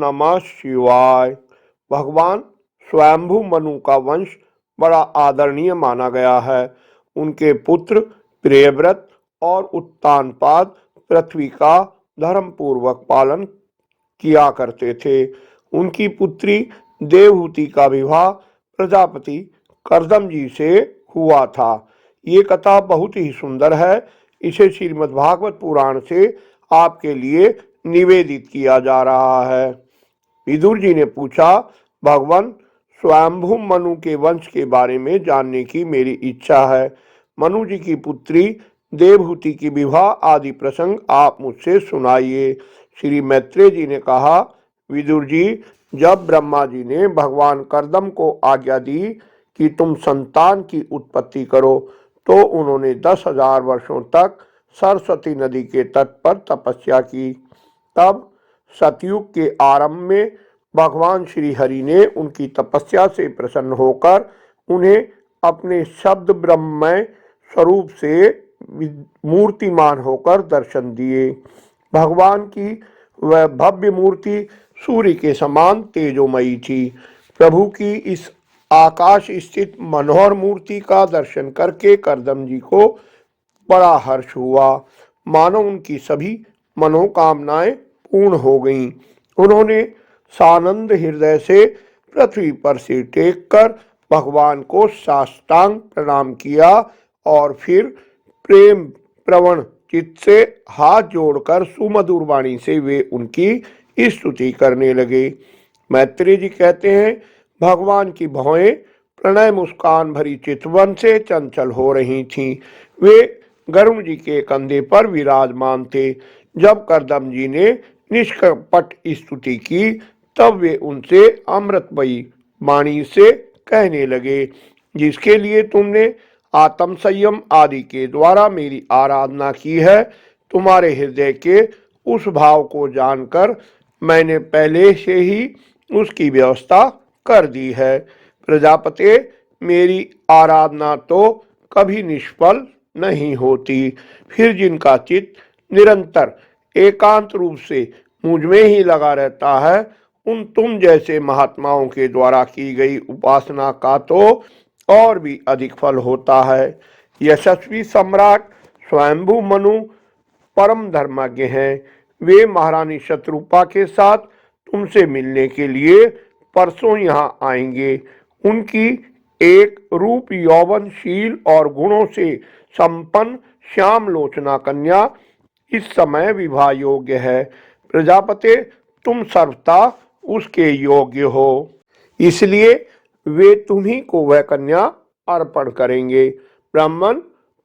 नमः शिवाय। भगवान स्वयंभू मनु का वंश बड़ा आदरणीय माना गया है। उनके पुत्र प्रियव्रत और उत्तानपाद पृथ्वी का धर्मपूर्वक पालन किया करते थे। उनकी पुत्री देवहूति का विवाह प्रजापति कर्दम जी से हुआ था। ये कथा बहुत ही सुंदर है। इसे श्रीमद्भागवत पुराण से आपके लिए निवेदित किया जा रहा है। विदुर जी ने पूछा, भगवान स्वयंभू मनु के वंश के बारे में जानने की मेरी इच्छा है। मनु जी की पुत्री देवहूति की विवाह आदि प्रसंग आप मुझसे सुनाइए। श्री मैत्रेय जी ने कहा, विदुर जी, जब ब्रह्मा जी ने भगवान कर्दम को आज्ञा दी कि तुम संतान की उत्पत्ति करो, तो उन्होंने 10,000 वर्षों तक सरस्वती नदी के तट पर तपस्या की। तब सतयुग के आरंभ में भगवान श्री हरि ने उनकी तपस्या से प्रसन्न होकर उन्हें अपने शब्द ब्रह्ममय स्वरूप से मूर्तिमान होकर दर्शन दिए। भगवान की वह भव्य मूर्ति सूर्य के समान तेजोमयी थी। प्रभु की इस आकाश स्थित मनोहर मूर्ति का दर्शन करके कर्दम जी को बड़ा हर्ष हुआ, मानो उनकी सभी मनोकामनाएं पूर्ण हो गईं। उन्होंने सानंद हृदय से पृथ्वी पर सिर टेक कर भगवान को साष्टांग प्रणाम किया और फिर प्रेम प्रवण चित्त से हाथ जोड़कर सुमधुर वाणी से वे उनकी स्तुति करने लगे। मैत्रेय जी कहते हैं, भगवान की भौएं प्रणय मुस्कान भरी चितवन से चंचल हो रही थीं। वे गरुड़ जी के कंधे पर विराजमान थे। जब कर्दम जी ने निष्कपट स्तुति की, तब वे उनसे अमृतमयी वाणी से कहने लगे, जिसके लिए तुमने आत्म संयम आदि के द्वारा मेरी आराधना की है, तुम्हारे हृदय के उस भाव को जानकर मैंने पहले से ही उसकी व्यवस्था कर दी है। प्रजापति, मेरी आराधना तो कभी निष्फल नहीं होती। फिर जिनका चित्त निरंतर एकांत रूप से मुझ में ही लगा रहता है, उन तुम जैसे महात्माओं के द्वारा की गई उपासना का तो और भी अधिक फल होता है। यशस्वी सम्राट स्वयंभू मनु परम धर्मज्ञ हैं। वे महारानी शत्रुपा के साथ तुमसे मिलने के लिए परसों यहाँ आएंगे। उनकी एक रूप यौवनशील और गुणों से संपन्न श्याम लोचना कन्या इस समय विवाह योग्य है। प्रजापति, तुम सर्वथा उसके योग्य हो, इसलिए वे तुम्ही को वह कन्या अर्पण करेंगे। ब्राह्मण,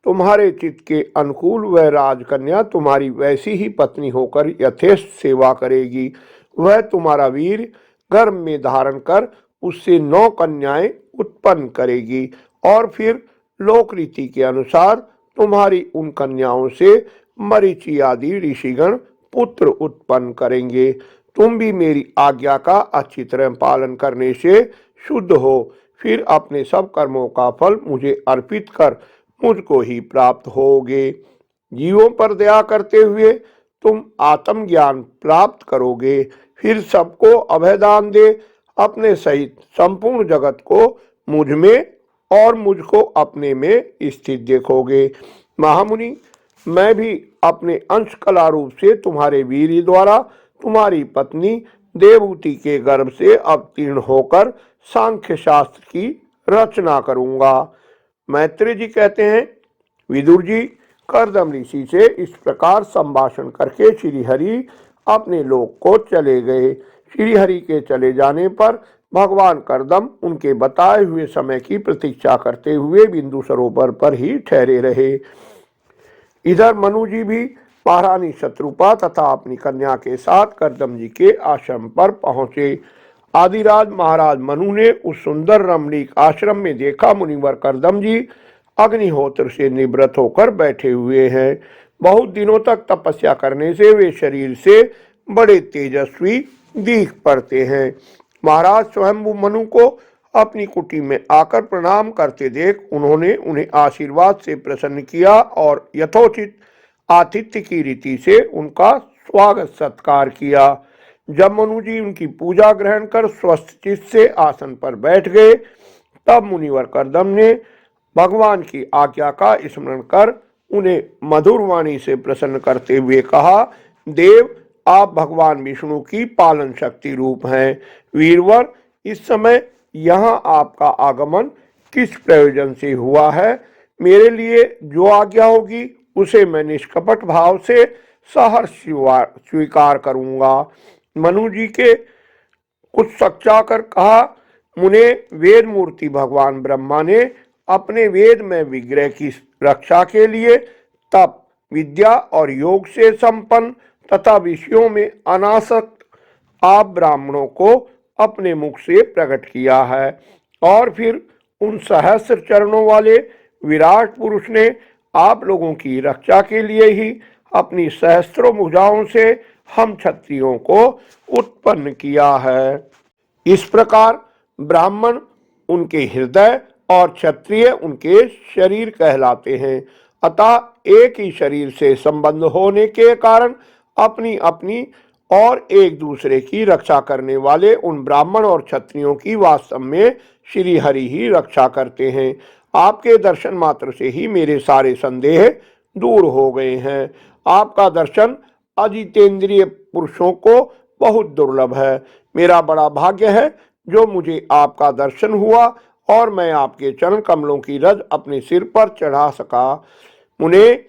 तुम्हारे चित्त के अनुकूल वह राजकन्या तुम्हारी वैसी ही पत्नी होकर यथेष्ट सेवा करेगी। वह तुम्हारा वीर गर्भ में धारण कर उससे 9 कन्याएं उत्पन्न करेगी और फिर लोक रीति के अनुसार तुम्हारी उन कन्याओं से मरीचि आदि ऋषिगण पुत्र उत्पन्न करेंगे। तुम भी मेरी आज्ञा का अच्छी तरह पालन करने से शुद्ध हो, फिर अपने सब कर्मों का फल मुझे अर्पित कर मुझको ही प्राप्त होगे। जीवों पर दया करते हुए तुम आत्मज्ञान प्राप्त करोगे, फिर सबको अभयदान दे अपने सहित संपूर्ण जगत को मुझ में और मुझको अपने में स्थित देखोगे। महामुनि, मैं भी अपने अंश कला रूप से तुम्हारे वीर द्वारा तुम्हारी पत्नी देवहूति के गर्भ से अवतीर्ण होकर सांख्य शास्त्र की रचना करूंगा। मैत्रेय जी कहते हैं, विदुर जी, कर्दम ऋषि से इस प्रकार संभाषण करके श्री हरि अपने लोक को चले गए। श्री हरि के चले जाने पर भगवान कर्दम उनके बताए हुए समय की प्रतीक्षा करते हुए बिंदु सरोवर पर ही ठहरे रहे। इधर मनु जी भी महारानी शत्रुपा तथा अपनी कन्या के साथ कर्दम जी के आश्रम पर पहुंचे। आदिराज महाराज मनु ने उस सुंदर रमणीक आश्रम में देखा, मुनिवर कर्दम जी अग्निहोत्र से निवृत्त होकर बैठे हुए हैं। बहुत दिनों तक तपस्या करने से वे शरीर से बड़े तेजस्वी दिख पड़ते हैं। महाराज स्वयंभू मनु को अपनी कुटी में आकर प्रणाम करते देख उन्होंने उन्हें आशीर्वाद से प्रसन्न किया और यथोचित आतिथ्य की रीति से उनका स्वागत सत्कार किया। जब मनु जी उनकी पूजा ग्रहण कर स्वस्थ चित्त से आसन पर बैठ गए, तब मुनिवर कर्दम ने भगवान की आज्ञा का स्मरण कर उन्हें मधुर वाणी से प्रसन्न करते हुए कहा, देव, आप भगवान विष्णु की पालन शक्ति रूप हैं। वीरवर, इस समय यहाँ आपका आगमन किस प्रयोजन से हुआ है? मेरे लिए जो आज्ञा होगी उसे मैं निष्कपट भाव से सहर्ष स्वीकार करूंगा। मनु जी के कुछ सच्चा कर कहा, मुने, वेद मूर्ति भगवान ब्रह्मा ने अपने वेद में विग्रह की रक्षा के लिए तप, विद्या और योग से संपन्न तथा विषयों में अनासक्त आप ब्राह्मणों को अपने मुख से प्रकट किया है, और फिर उन सहस्र चरणों वाले विराट पुरुष ने आप लोगों की रक्षा के लिए ही अपनी सहस्त्रों भुजाओं से हम क्षत्रियों को उत्पन्न किया है। इस प्रकार ब्राह्मण उनके हृदय और क्षत्रिय उनके शरीर कहलाते हैं। अतः एक ही शरीर से संबंध होने के कारण अपनी अपनी और एक दूसरे की रक्षा करने वाले उन ब्राह्मण और क्षत्रियों की वास्तव में श्री हरि ही रक्षा करते हैं। आपके दर्शन मात्र से ही मेरे सारे संदेह दूर हो गए हैं। आपका दर्शन अजितेंद्रिय पुरुषों को बहुत दुर्लभ है। मेरा बड़ा भाग्य है जो मुझे आपका दर्शन हुआ और मैं आपके चरण कमलों की रज अपने सिर पर चढ़ा सका। मुने,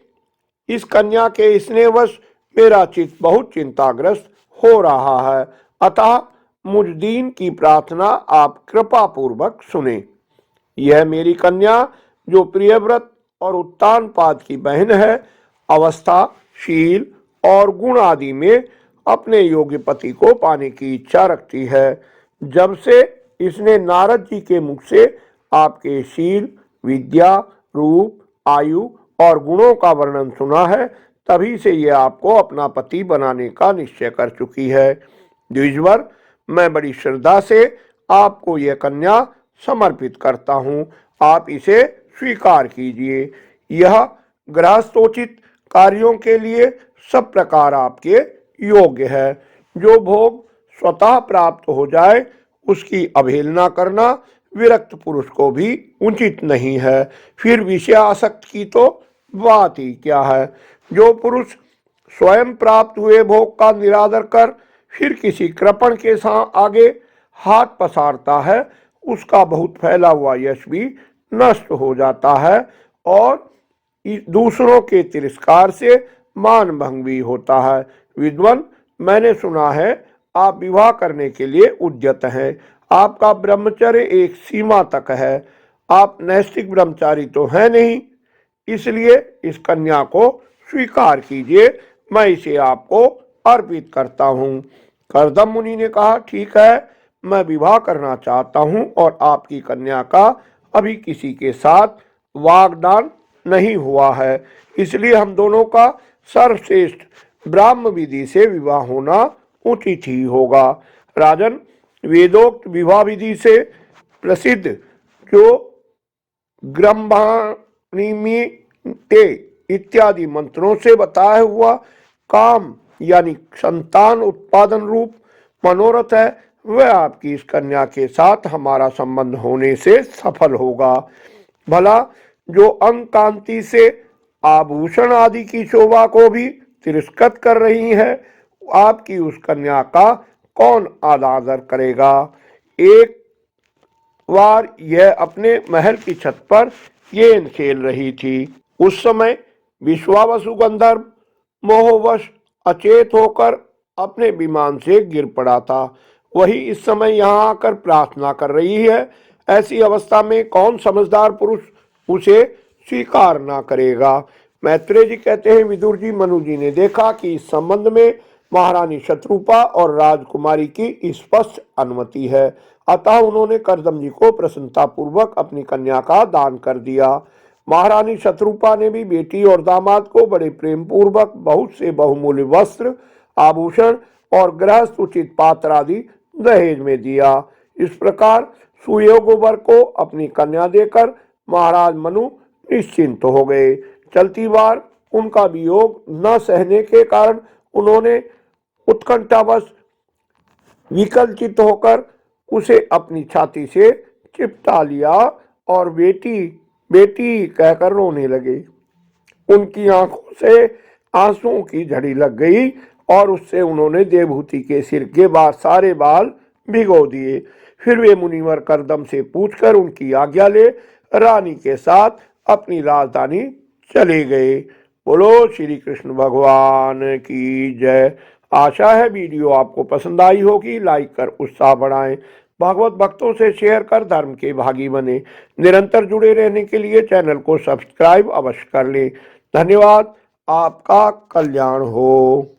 इस कन्या के स्नेहवश मेरा चित्त बहुत चिंताग्रस्त हो रहा है, अतः मुझ दीन की प्रार्थना आप कृपा पूर्वक सुने। यह मेरी कन्या, जो प्रियव्रत और उत्तानपाद की बहन है, अवस्था, शील और गुण आदि में अपने योग्य पति को पाने की इच्छा रखती है। जब से इसने नारद जी के मुख से आपके शील, विद्या, रूप, आयु और गुणों का वर्णन सुना है, तभी से ये आपको अपना पति बनाने का निश्चय कर चुकी है। द्विजवर, मैं बड़ी श्रद्धा से आपको यह कन्या समर्पित करता हूँ। आप इसे स्वीकार कीजिए। यह गृहस्थोचित कार्यों के लिए सब प्रकार आपके योग्य है। जो भोग स्वतः प्राप्त हो जाए उसकी अवहेलना करना विरक्त पुरुष को भी उचित नहीं है। फिर विषयासक्त की तो बात ही क्या है। जो पुरुष स्वयं प्राप्त हुए भोग का निरादर कर फिर किसी कृपण के साथ आगे हाथ पसारता है, उसका बहुत फैला हुआ यश भी नष्ट हो जाता है और दूसरों के तिरस्कार से मान भंग भी होता है। विद्वान, मैंने सुना है आप विवाह करने के लिए उद्यत हैं। आपका ब्रह्मचर्य एक सीमा तक है। आप नैष्ठिक ब्रह्मचारी तो हैं नहीं, इसलिए इस कन्या को स्वीकार कीजिए। मैं इसे आपको अर्पित करता हूँ। कर्दम मुनि ने कहा, ठीक है, मैं विवाह करना चाहता हूँ और आपकी कन्या का अभी किसी के साथ वागदान नहीं हुआ है, इसलिए हम दोनों का सर्वश्रेष्ठ ब्राह्म विधि से विवाह होना उचित ही होगा। राजन, वेदोक्त विवाह विधि से प्रसिद्ध जो ग्रंथानिमिते इत्यादि मंत्रों से बताया हुआ काम यानी संतान उत्पादन रूप मनोरथ है, वह आपकी इस कन्या के साथ हमारा संबंध होने से सफल होगा। भला जो अंग कांति से आभूषण आदि की शोभा को भी तिरस्कृत कर रही है, आपकी उस कन्या का कौन अनादर करेगा। एक बार यह अपने महल की छत पर गेंद खेल रही थी। उस समय विश्वावसु गंधर्व मोहवश अचेत होकर अपने विमान से गिर पड़ा था। वही इस समय यहाँ आकर प्रार्थना कर रही है। ऐसी अवस्था में कौन समझदार पुरुष उसे स्वीकार ना करेगा। मैत्रेय जी कहते हैं, विदुर जी, मनु जी ने देखा कि इस संबंध में महारानी शत्रुपा और राजकुमारी की स्पष्ट अनुमति है, अतः उन्होंने कर्दम जी को प्रसन्नता पूर्वक अपनी कन्या का दान कर दिया। महारानी शत्रुपा ने भी बेटी और दामाद को बड़े प्रेम पूर्वक बहुत से बहुमूल्य वस्त्र, आभूषण और गृहस्थ उचित पात्र आदि दहेज में दिया। इस प्रकार सुयोग वर को अपनी कन्या देकर महाराज मनु निश्चिंत हो गए। चलती बार उनका वियोग न सहने के कारण उन्होंने उत्कंठावश विकलचित होकर उसे अपनी छाती से चिपटा लिया और बेटी बेटी कहकर रोने लगे। उनकी आंखों से आंसुओं की झड़ी लग गई और उससे उन्होंने देवहूति के सिर के सारे बाल भिगो दिए। फिर वे मुनिवर करदम से पूछकर उनकी आज्ञा ले रानी के साथ अपनी राजधानी चले गए। बोलो श्री कृष्ण भगवान की जय। आशा है वीडियो आपको पसंद आई होगी। लाइक कर उत्साह बढ़ाएं, भागवत भक्तों से शेयर कर धर्म के भागी बने। निरंतर जुड़े रहने के लिए चैनल को सब्सक्राइब अवश्य कर लें। धन्यवाद। आपका कल्याण हो।